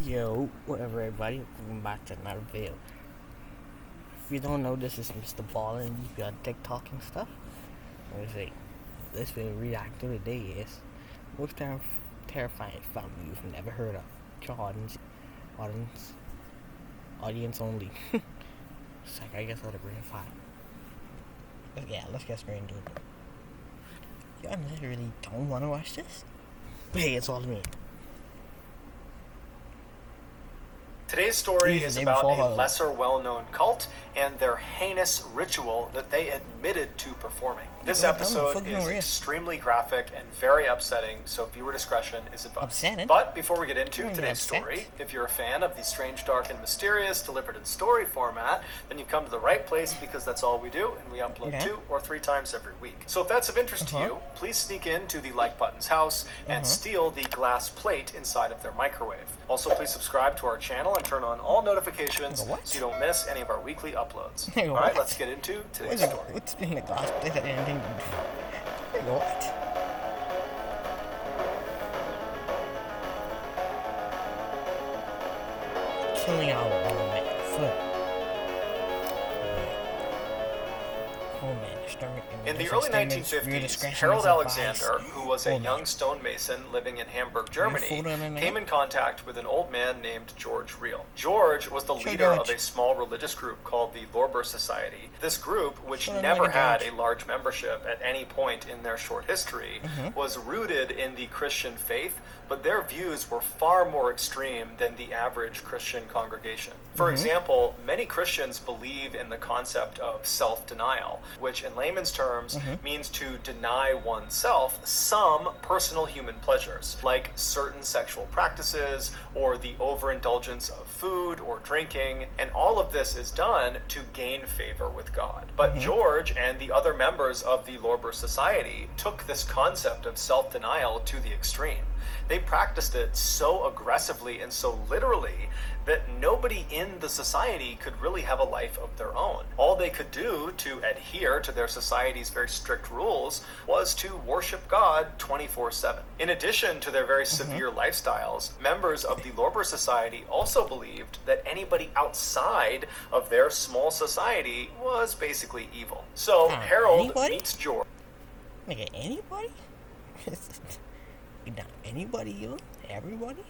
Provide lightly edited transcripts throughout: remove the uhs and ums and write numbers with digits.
Yo, whatever everybody, welcome back to another video. If you don't know, this is Mr. Ball and you've got TikTok and stuff. Let's see. This video react to today is most terrifying family you've never heard of. Audience only. It's like, I guess I'll bring 5. Let's get straight into it. Yo, I literally don't want to watch this. But hey, it's all me. Today's story is about a lesser well-known cult and their heinous ritual that they admitted to performing. This episode is extremely graphic and very upsetting, so viewer discretion is advised. But before we get into today's story, if you're a fan of the strange, dark, and mysterious delivered in story format, then you've come to the right place because that's all we do, and we upload 2 or 3 times every week. So if that's of interest to you, please sneak into the like button's house and steal the glass plate inside of their microwave. Also, please subscribe to our channel and turn on all notifications so you don't miss any of our weekly uploads. Alright, let's get into today's story. What's in the glass plate that anything? What? Killing our own man. Foot. Oh man. In the early 1950s, Harold Alexander, who was a young stonemason living in Hamburg, Germany, came in contact with an old man named George Reel. George was the leader of a small religious group called the Lorber Society. This group, which never had a large membership at any point in their short history, was rooted in the Christian faith, but their views were far more extreme than the average Christian congregation. For example, many Christians believe in the concept of self-denial, which in layman's terms means to deny oneself some personal human pleasures, like certain sexual practices or the overindulgence of food or drinking, and all of this is done to gain favor with God. But George and the other members of the Lorber Society took this concept of self-denial to the extreme. They practiced it so aggressively and so literally that nobody in the society could really have a life of their own. All they could do to adhere to their society's very strict rules was to worship God 24/7. In addition to their very severe lifestyles, members of the Lorber Society also believed that anybody outside of their small society was basically evil. So Harold meets George. Nigga, anybody? Not anybody, you? Everybody?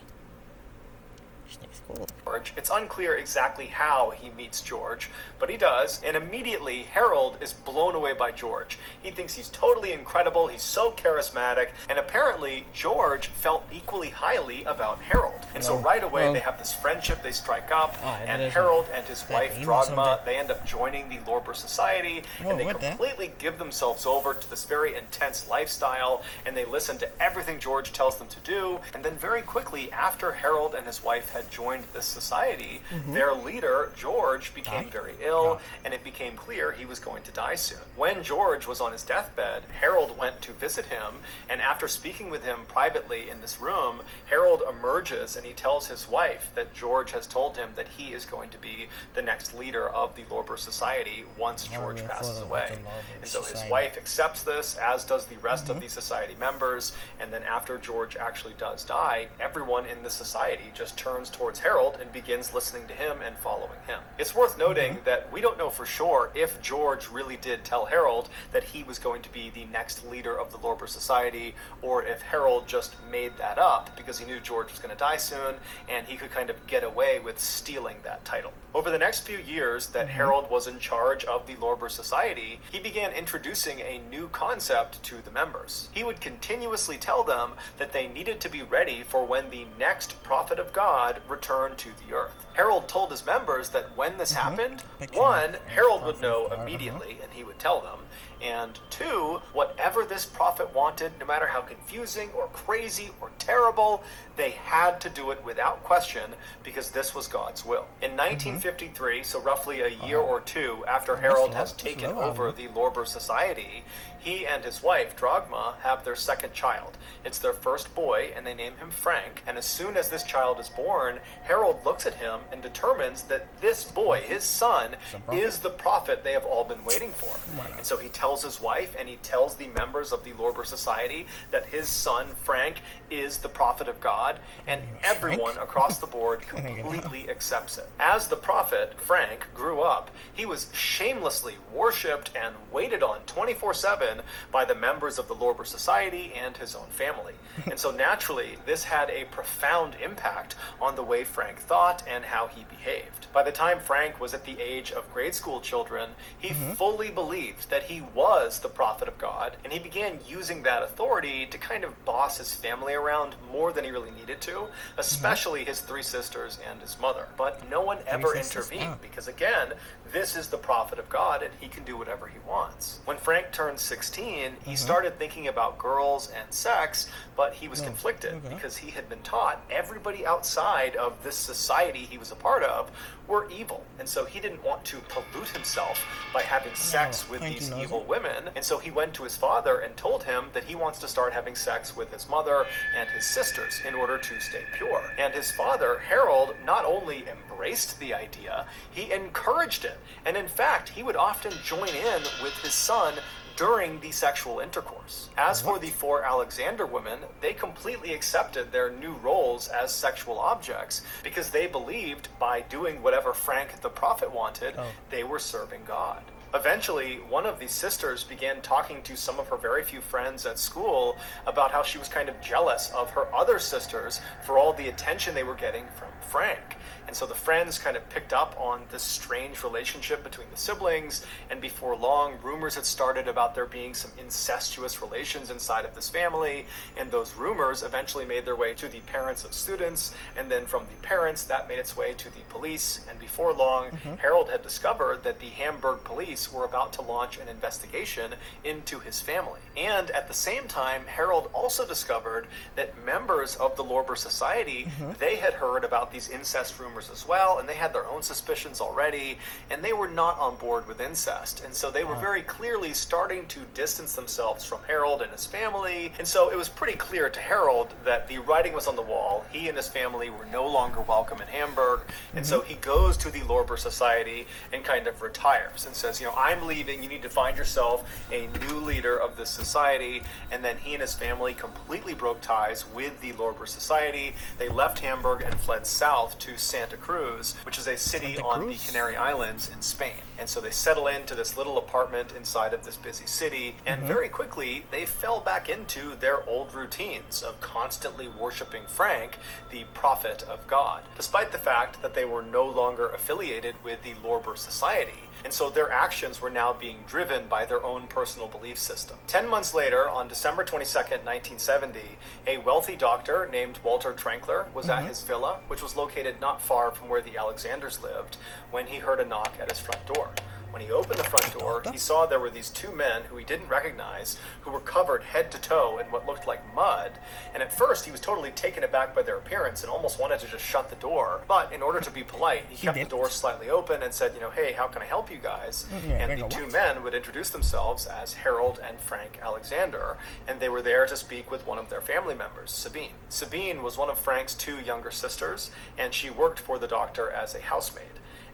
George. It's unclear exactly how he meets George, but he does, and immediately Harold is blown away by George. He thinks he's totally incredible, he's so charismatic, and apparently George felt equally highly about Harold. And so right away they have this friendship, they strike up, and Harold and his wife Drogma, they end up joining the Lorber Society, and they completely give themselves over to this very intense lifestyle, and they listen to everything George tells them to do, and then very quickly after Harold and his wife had joined this society, their leader, George, became very ill, and it became clear he was going to die soon. When George was on his deathbed, Harold went to visit him, and after speaking with him privately in this room, Harold emerges and he tells his wife that George has told him that he is going to be the next leader of the Lorber Society once George passes away. And so his wife accepts this, as does the rest of the society members, and then after George actually does die, everyone in the society just turns towards Harold and begins listening to him and following him. It's worth noting that we don't know for sure if George really did tell Harold that he was going to be the next leader of the Lorber Society, or if Harold just made that up because he knew George was going to die soon and he could kind of get away with stealing that title. Over the next few years that Harold was in charge of the Lorber Society, he began introducing a new concept to the members. He would continuously tell them that they needed to be ready for when the next prophet of God returned to the earth. Harold told his members that when this happened, 1, Harold would know immediately and he would tell them, and 2, whatever this prophet wanted, no matter how confusing or crazy or terrible, they had to do it without question because this was God's will. In 1953, so roughly a year or 2 after Harold has taken over the Lorber Society, he and his wife, Drogma, have their second child. It's their first boy, and they name him Frank, and as soon as this child is born, Harold looks at him and determines that this boy, his son, is the prophet they have all been waiting for. And so he tells his wife and he tells the members of the Lorber Society that his son, Frank, is the prophet of God, and everyone across the board completely accepts it. As the prophet, Frank, grew up, he was shamelessly worshipped and waited on 24/7 by the members of the Lorber Society and his own family. And so naturally, this had a profound impact on the way Frank thought and how he behaved. By the time Frank was at the age of grade school children, he fully believed that he was the prophet of God, and he began using that authority to kind of boss his family around more than he really needed to, especially his three sisters and his mother. But no one ever intervened because, again, this is the prophet of God and he can do whatever he wants. When Frank turned 16, he started thinking about girls and sex, but he was conflicted because he had been taught everybody outside of this society he was a part of were evil. And so he didn't want to pollute himself by having sex with these evil women. And so he went to his father and told him that he wants to start having sex with his mother and his sisters in order to stay pure. And his father, Harold, not only embraced the idea, he encouraged it. And in fact, he would often join in with his son during the sexual intercourse. As for the four Alexander women, they completely accepted their new roles as sexual objects because they believed by doing whatever Frank the prophet wanted, they were serving God. Eventually, one of these sisters began talking to some of her very few friends at school about how she was kind of jealous of her other sisters for all the attention they were getting from Frank. And so the friends kind of picked up on this strange relationship between the siblings, and before long, rumors had started about there being some incestuous relations inside of this family, and those rumors eventually made their way to the parents of students, and then from the parents, that made its way to the police, and before long, Harold had discovered that the Hamburg police were about to launch an investigation into his family. And at the same time, Harold also discovered that members of the Lorber Society, they had heard about these incest rumors as well, and they had their own suspicions already, and they were not on board with incest, and so they were very clearly starting to distance themselves from Harold and his family. And so it was pretty clear to Harold that the writing was on the wall. He and his family were no longer welcome in Hamburg, and so he goes to the Lorber Society and kind of retires and says, you know, I'm leaving, you need to find yourself a new leader of this society. And then he and his family completely broke ties with the Lorber Society. They left Hamburg and fled south to Santa Cruz, which is a city on the Canary Islands in Spain. And so they settle into this little apartment inside of this busy city, and very quickly they fell back into their old routines of constantly worshiping Frank, the prophet of God, despite the fact that they were no longer affiliated with the Lorber Society. And so their actions were now being driven by their own personal belief system. 10 months later, on December 22nd, 1970, a wealthy doctor named Walter Trankler was at his villa, which was located not far from where the Alexanders lived, when he heard a knock at his front door. When he opened the front door, he saw there were these two men who he didn't recognize, who were covered head to toe in what looked like mud. And at first, he was totally taken aback by their appearance and almost wanted to just shut the door. But in order to be polite, he kept the door slightly open and said, you know, hey, how can I help you guys? And the two men would introduce themselves as Harold and Frank Alexander, and they were there to speak with one of their family members, Sabine. Sabine was one of Frank's two younger sisters, and she worked for the doctor as a housemaid.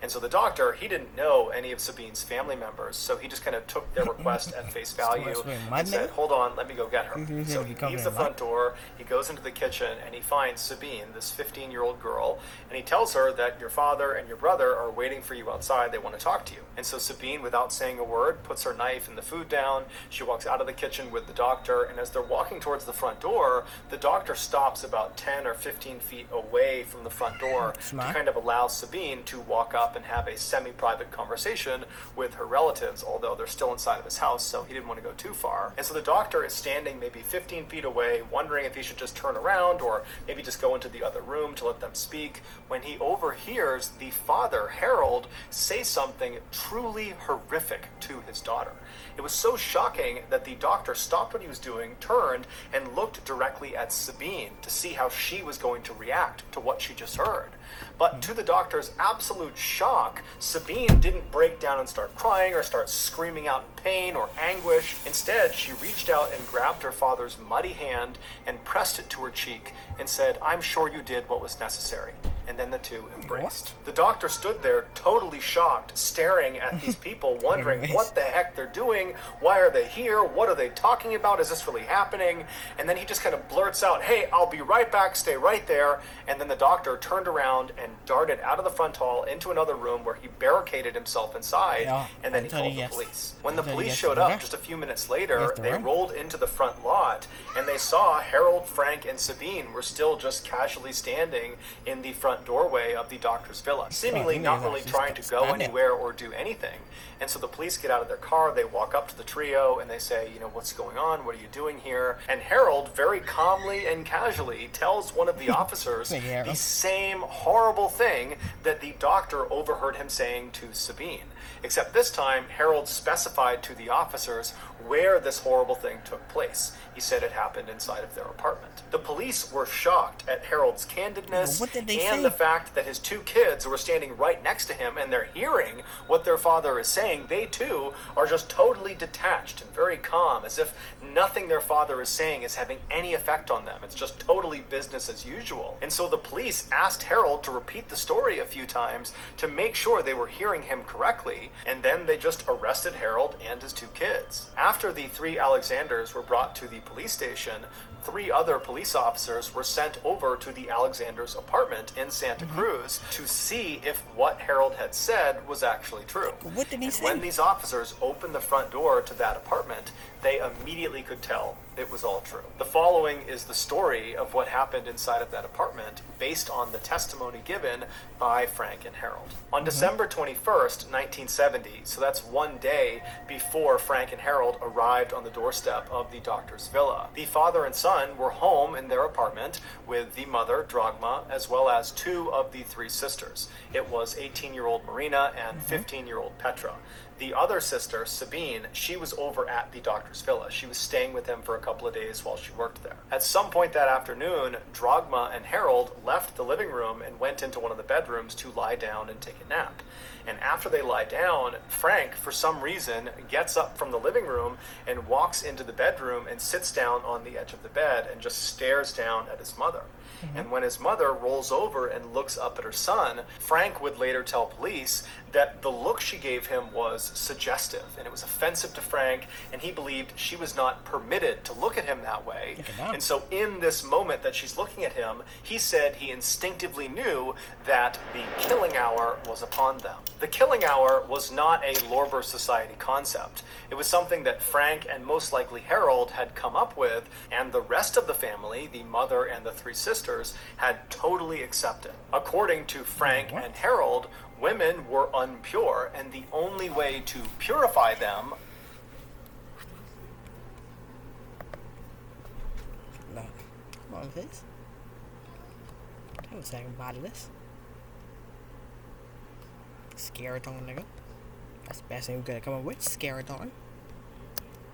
And so the doctor, he didn't know any of Sabine's family members, so he just kind of took their request at face value and said, hold on, let me go get her. So he leaves the front door, he goes into the kitchen, and he finds Sabine, this 15-year-old girl, and he tells her that your father and your brother are waiting for you outside, they want to talk to you. And so Sabine, without saying a word, puts her knife and the food down, she walks out of the kitchen with the doctor, and as they're walking towards the front door, the doctor stops about 10 or 15 feet away from the front door to kind of allow Sabine to walk up and have a semi-private conversation with her relatives, although they're still inside of his house, so he didn't want to go too far. And so the doctor is standing maybe 15 feet away, wondering if he should just turn around or maybe just go into the other room to let them speak, when he overhears the father, Harold, say something truly horrific to his daughter. It was so shocking that the doctor stopped what he was doing, turned, and looked directly at Sabine to see how she was going to react to what she just heard. But to the doctor's absolute shock, Sabine didn't break down and start crying or start screaming out in pain or anguish. Instead, she reached out and grabbed her father's muddy hand and pressed it to her cheek and said, "I'm sure you did what was necessary." and then the two embraced. The doctor stood there totally shocked, staring at these people, wondering what the heck they're doing, why are they here, what are they talking about, is this really happening? And then he just kind of blurts out, hey, I'll be right back, stay right there. And then the doctor turned around and darted out of the front hall into another room where he barricaded himself inside, and then he called the police. When the police showed up just a few minutes later, they rolled into the front lot, and they saw Harold, Frank, and Sabine were still just casually standing in the front doorway of the doctor's villa, seemingly not really trying to go anywhere or do anything. And so the police get out of their car, they walk up to the trio, and they say, you know, what's going on? What are you doing here? And Harold, very calmly and casually, tells one of the officers the same horrible thing that the doctor overheard him saying to Sabine. Except this time, Harold specified to the officers where this horrible thing took place. He said it happened inside of their apartment. The police were shocked at Harold's candidness and the fact that his two kids were standing right next to him and they're hearing what their father is saying. They too are just totally detached and very calm, as if nothing their father is saying is having any effect on them. It's just totally business as usual. And so the police asked Harold to repeat the story a few times to make sure they were hearing him correctly, and then they just arrested Harold and his two kids. After the three Alexanders were brought to the police station, 3 other police officers were sent over to the Alexanders' apartment in Santa Cruz to see if what Harold had said was actually true. What did he say? When these officers opened the front door to that apartment, they immediately could tell it was all true. The following is the story of what happened inside of that apartment based on the testimony given by Frank and Harold. On December 21st, 1970, so that's one day before Frank and Harold arrived on the doorstep of the doctor's villa, the father and son were home in their apartment with the mother, Dragma, as well as 2 of the 3 sisters. It was 18-year-old Marina and 15-year-old Petra. The other sister, Sabine, she was over at the doctor's villa. She was staying with him for a couple of days while she worked there. At some point that afternoon, Dragma and Harold left the living room and went into one of the bedrooms to lie down and take a nap. And after they lie down, Frank, for some reason, gets up from the living room and walks into the bedroom and sits down on the edge of the bed and just stares down at his mother. And when his mother rolls over and looks up at her son, Frank would later tell police that the look she gave him was suggestive, and it was offensive to Frank, and he believed she was not permitted to look at him that way. And so in this moment that she's looking at him, he said he instinctively knew that the killing hour was upon them. The killing hour was not a Lorber Society concept. It was something that Frank and most likely Harold had come up with, and the rest of the family, the mother and the 3 sisters, had totally accepted. According to Frank and Harold, women were unpure, and the only way to purify them... No. What was this? I was saying about this. Scarathon, nigga. That's the best thing we could come up with. Scarathon.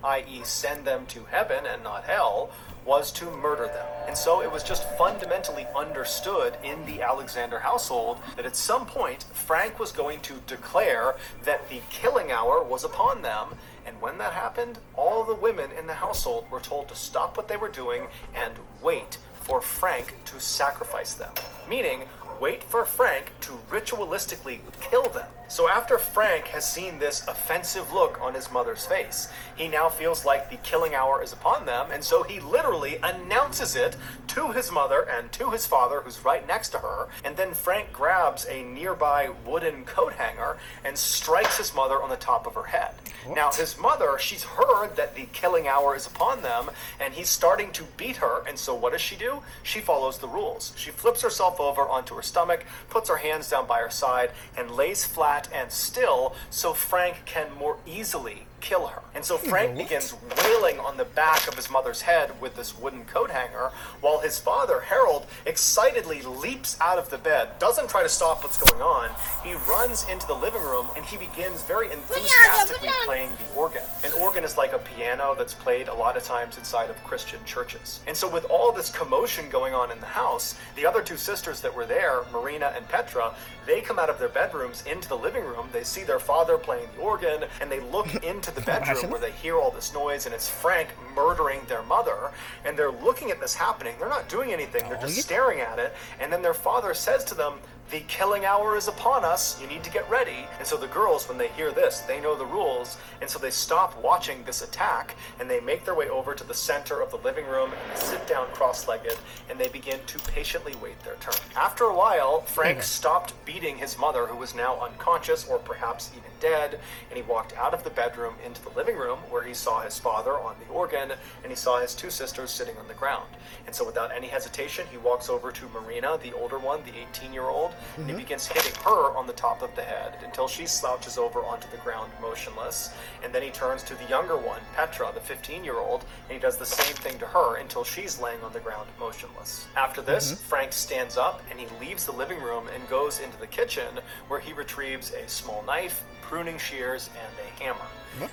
i.e. send them to heaven and not hell, was to murder them. And so it was just fundamentally understood in the Alexander household that at some point Frank was going to declare that the killing hour was upon them, and when that happened, all the women in the household were told to stop what they were doing and wait for Frank to sacrifice them. Meaning, wait for Frank to ritualistically kill them. So after Frank has seen this offensive look on his mother's face, he now feels like the killing hour is upon them, and so he literally announces it to his mother and to his father, who's right next to her, and then Frank grabs a nearby wooden coat hanger and strikes his mother on the top of her head. What? Now, his mother, she's heard that the killing hour is upon them, and he's starting to beat her, and so what does she do? She follows the rules. She flips herself over onto her stomach, puts her hands down by her side, and lays flat and still so Frank can more easily kill her. And so Frank begins wailing on the back of his mother's head with this wooden coat hanger, while his father, Harold, excitedly leaps out of the bed, doesn't try to stop what's going on. He runs into the living room and he begins very enthusiastically playing the organ. An organ is like a piano that's played a lot of times inside of Christian churches. And so with all this commotion going on in the house, the other 2 sisters that were there, Marina and Petra, they come out of their bedrooms into the living room, they see their father playing the organ, and they look into into the bedroom where they hear all this noise, and it's Frank murdering their mother, and they're looking at this happening. They're not doing anything, they're just staring at it, and then their father says to them, "The killing hour is upon us, you need to get ready." And so the girls, when they hear this, they know the rules, and so they stop watching this attack, and they make their way over to the center of the living room, and they sit down cross-legged, and they begin to patiently wait their turn. After a while, Frank stopped beating his mother, who was now unconscious, or perhaps even dead, and he walked out of the bedroom into the living room, where he saw his father on the organ, and he saw his two sisters sitting on the ground. And so without any hesitation, he walks over to Marina, the older one, the 18-year-old, and he begins hitting her on the top of the head until she slouches over onto the ground motionless. And then he turns to the younger one, Petra, the 15-year-old, and he does the same thing to her until she's laying on the ground motionless. After this, Frank stands up and he leaves the living room and goes into the kitchen, where he retrieves a small knife, pruning shears, and a hammer.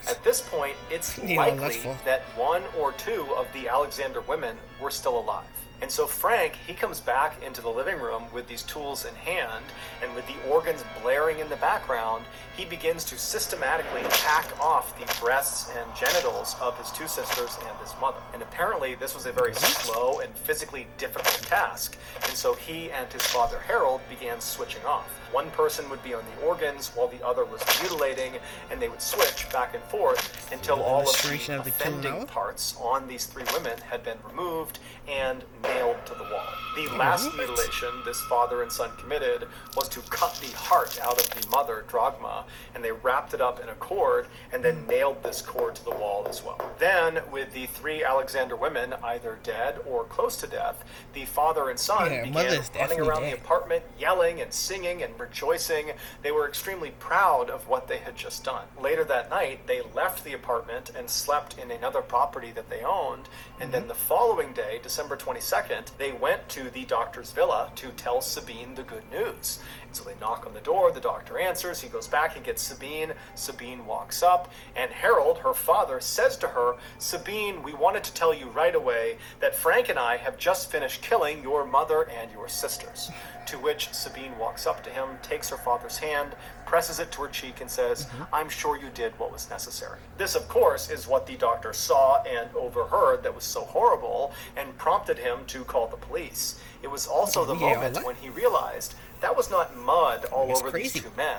At this point, it's likely that one or two of the Alexander women were still alive. And so Frank, he comes back into the living room with these tools in hand, and with the organs blaring in the background, he begins to systematically hack off the breasts and genitals of his two sisters and his mother. And apparently this was a very slow and physically difficult task, and so he and his father Harold began switching off. One person would be on the organs while the other was mutilating, and they would switch back and forth until all of the offending parts on these three women had been removed and nailed to the wall. The last mutilation this father and son committed was to cut the heart out of the mother, Dragma, and they wrapped it up in a cord and then nailed this cord to the wall as well. Then, with the three Alexander women either dead or close to death, the father and son began running around the apartment, yelling and singing and rejoicing. They were extremely proud of what they had just done. Later that night, they left the apartment and slept in another property that they owned, and then the following day, December 22nd, they went to the doctor's villa to tell Sabine the good news. And so they knock on the door, the doctor answers, he goes back and gets Sabine. Sabine walks up, and Harold, her father, says to her, "Sabine, we wanted to tell you right away that Frank and I have just finished killing your mother and your sisters." To which Sabine walks up to him, takes her father's hand, presses it to her cheek, and says, "I'm sure you did what was necessary." This, of course, is what the doctor saw and overheard that was so horrible and prompted him to call the police. It was also the moment when he realized that was not mud all over these two men.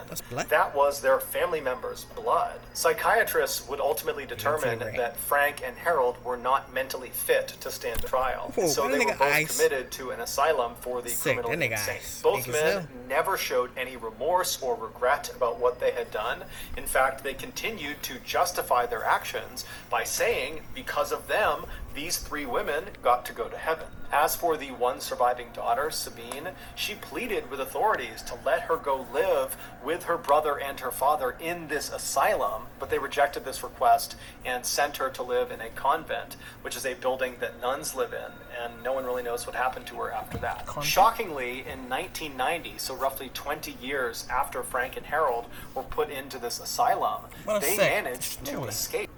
That was their family members' blood. Psychiatrists would ultimately determine that Frank and Harold were not mentally fit to stand trial. And so they were both committed to an asylum for the criminally insane. Both men never showed any remorse or regret about what they had done. In fact, they continued to justify their actions by saying, because of them, these three women got to go to heaven. As for the one surviving daughter, Sabine, she pleaded with authorities to let her go live with her brother and her father in this asylum, but they rejected this request and sent her to live in a convent, which is a building that nuns live in, and no one really knows what happened to her after that. Shockingly, in 1990, so roughly 20 years after Frank and Harold were put into this asylum, they managed to escape.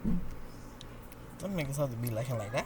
Don't make us have to be like him like that.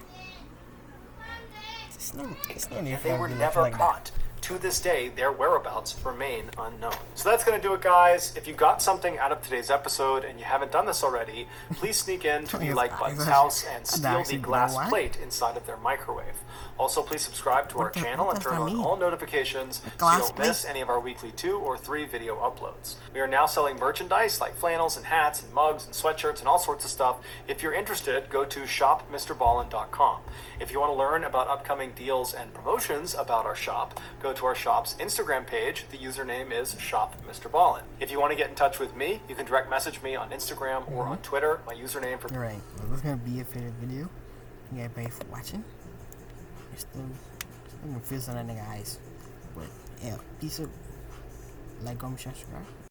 It's no need for they were never caught. To this day, their whereabouts remain unknown. So that's going to do it, guys. If you got something out of today's episode and you haven't done this already, please sneak in to the Like Button's house and steal the glass plate inside of their microwave. Also, please subscribe to our channel and turn on all notifications so you don't miss any of our weekly 2 or 3 video uploads. We are now selling merchandise like flannels and hats and mugs and sweatshirts and all sorts of stuff. If you're interested, go to shopmrballin.com. If you want to learn about upcoming deals and promotions about our shop, go to our shop's Instagram page. The username is shopmrballin. If you want to get in touch with me, you can direct message me on Instagram or on Twitter. My username for... Alright, well, this is going to be it for the video. Thank you everybody for watching. Still confused on that nigga eyes. But yeah, peace out. Like, comment, subscribe.